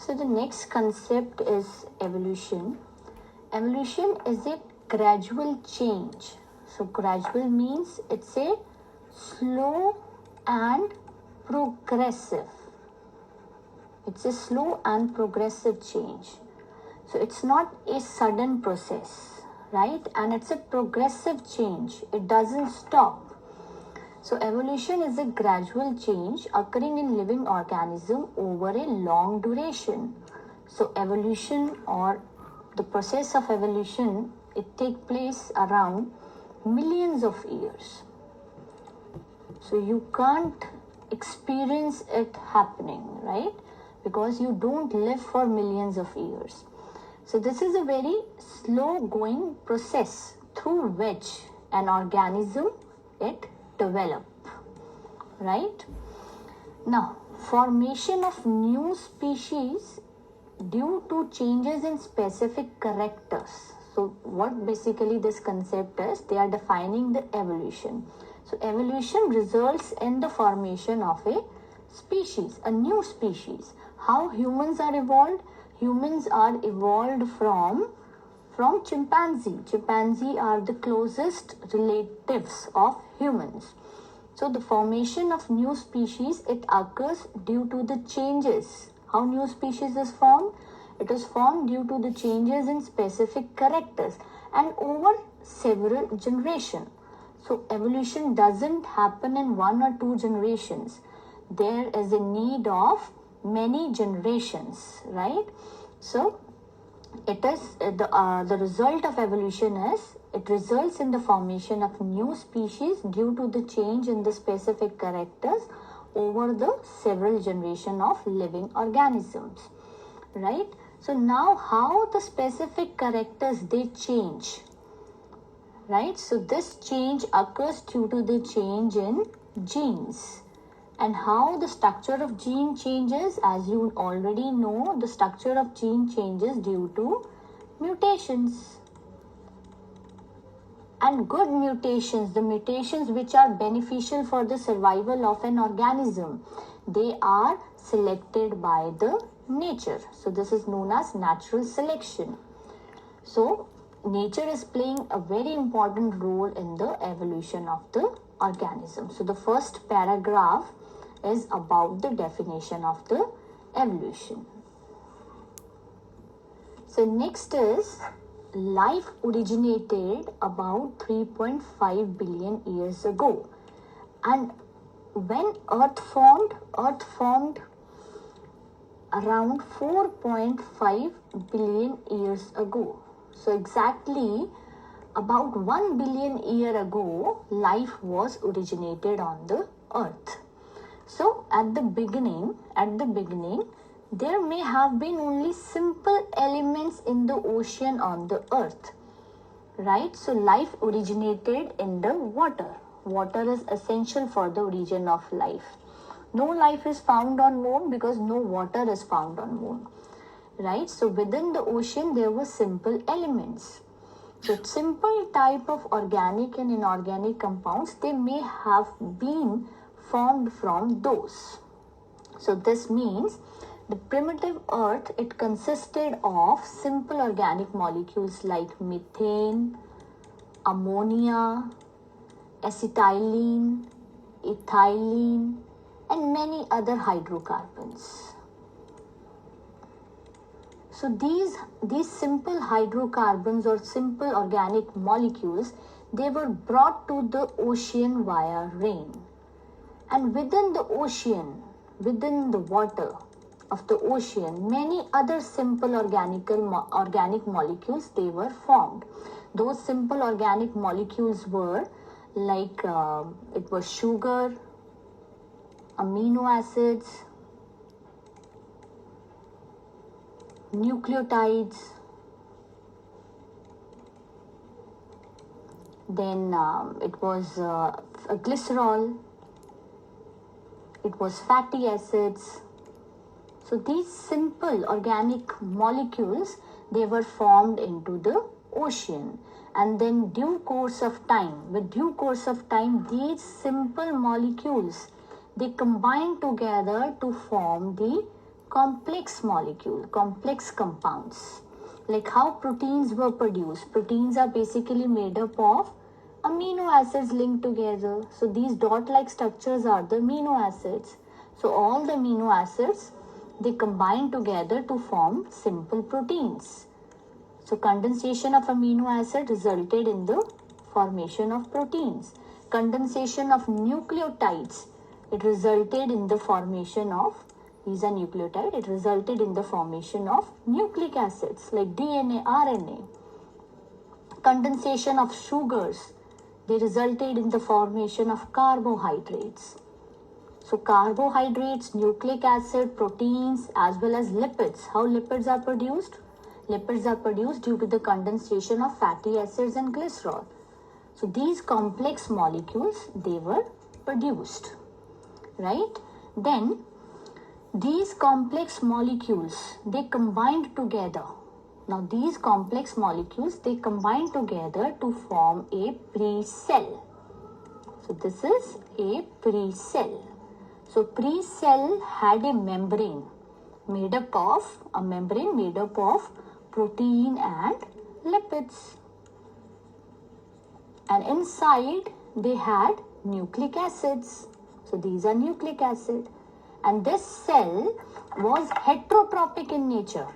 So the next concept is evolution. Evolution is a gradual change. So gradual means it's a slow and progressive. It's a slow and progressive change. So it's not a sudden process, right? And it's a progressive change. It doesn't stop. So evolution is a gradual change occurring in living organism over a long duration. So evolution, or the process of evolution, it takes place around millions of years. So you can't experience it happening, right? Because you don't live for millions of years. So this is a very slow going process through which an organism it develop, right? Now, formation of new species due to changes in specific characters. So what basically this concept is, they are defining the evolution. So evolution results in the formation of a species, a new species. How humans are evolved? Humans are evolved from chimpanzee. Chimpanzee are the closest relatives of humans. So the formation of new species, it occurs due to the changes. How new species is formed? It is formed due to the changes in specific characters and over several generations. So evolution doesn't happen in 1 or 2 generations. There is a need of many generations, right? So it is the result of evolution is it results in the formation of new species due to the change in the specific characters over the several generations of living organisms, right? So now how the specific characters they change, right? So this change occurs due to the change in genes. And how the structure of gene changes, as you already know, the structure of gene changes due to mutations. And good mutations, the mutations which are beneficial for the survival of an organism, they are selected by the nature. So this is known as natural selection. So nature is playing a very important role in the evolution of the organism. So the first paragraph is about the definition of the evolution. So next is life originated about 3.5 billion years ago. And when Earth formed around 4.5 billion years ago. So exactly about 1 billion years ago, life was originated on the Earth. So at the beginning, there may have been only simple elements in the ocean on the Earth, right? So life originated in the water. Water is essential for the origin of life. No life is found on moon because no water is found on moon, right? So within the ocean, there were simple elements. So simple type of organic and inorganic compounds, they may have been formed from those. So this means the primitive Earth, it consisted of simple organic molecules like methane, ammonia, acetylene, ethylene, and many other hydrocarbons. So these simple hydrocarbons or simple organic molecules, they were brought to the ocean via rain. And within the ocean, within the water of the ocean, many other simple organic molecules, they were formed. Those simple organic molecules were like it was sugar, amino acids, nucleotides, then it was a glycerol, it was fatty acids. So these simple organic molecules, they were formed into the ocean, and then with due course of time, these simple molecules, they combine together to form the complex molecule, complex compounds. Like how proteins were produced. Proteins are basically made up of amino acids linked together. So these dot-like structures are the amino acids. So all the amino acids, they combine together to form simple proteins. So condensation of amino acid resulted in the formation of proteins. Condensation of nucleotides, it resulted in the formation of, these are nucleotide, it resulted in the formation of nucleic acids like DNA, RNA. Condensation of sugars, they resulted in the formation of carbohydrates. So carbohydrates, nucleic acid, proteins, as well as lipids. How lipids are produced? Lipids are produced due to the condensation of fatty acids and glycerol. So these complex molecules, they were produced, right? Then these complex molecules, they combined together. Now these complex molecules, they combine together to form a pre-cell. So this is a pre-cell. So pre-cell had a membrane made up of protein and lipids. And inside they had nucleic acids. So these are nucleic acid. And this cell was heterotropic in nature.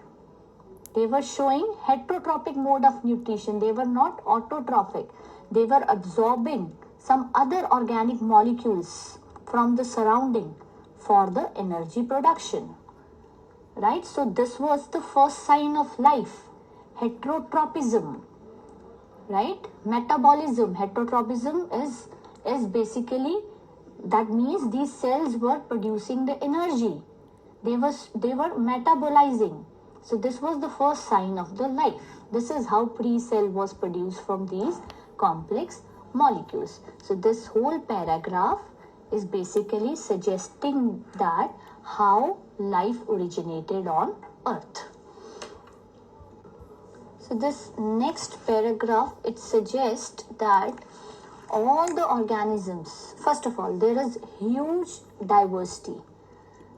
They were showing heterotropic mode of nutrition. They were not autotrophic. They were absorbing some other organic molecules from the surrounding for the energy production. Right? So this was the first sign of life. Heterotropism. Right? Metabolism. Heterotropism is basically, that means these cells were producing the energy. They were metabolizing. So this was the first sign of the life. This is how pre-cell was produced from these complex molecules. So this whole paragraph is basically suggesting that how life originated on Earth. So this next paragraph, it suggests that all the organisms, first of all, there is huge diversity.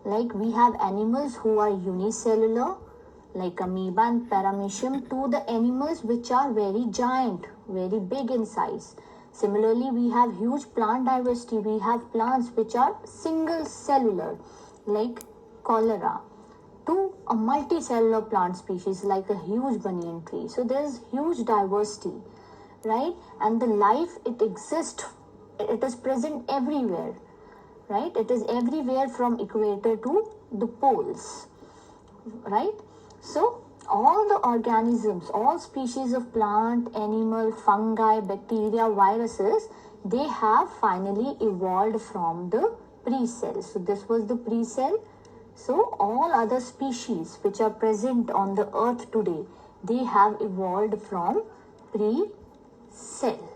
Like we have animals who are unicellular, like amoeba and paramecium, to the animals which are very giant, very big in size. Similarly, we have huge plant diversity. We have plants which are single cellular, like cholera, to a multicellular plant species like a huge banyan tree. So there is huge diversity, right? And the life, it exists, it is present everywhere, right? It is everywhere from equator to the poles, right? So all the organisms, all species of plant, animal, fungi, bacteria, viruses, they have finally evolved from the pre-cell. So this was the pre-cell. So all other species which are present on the earth today, they have evolved from pre-cell.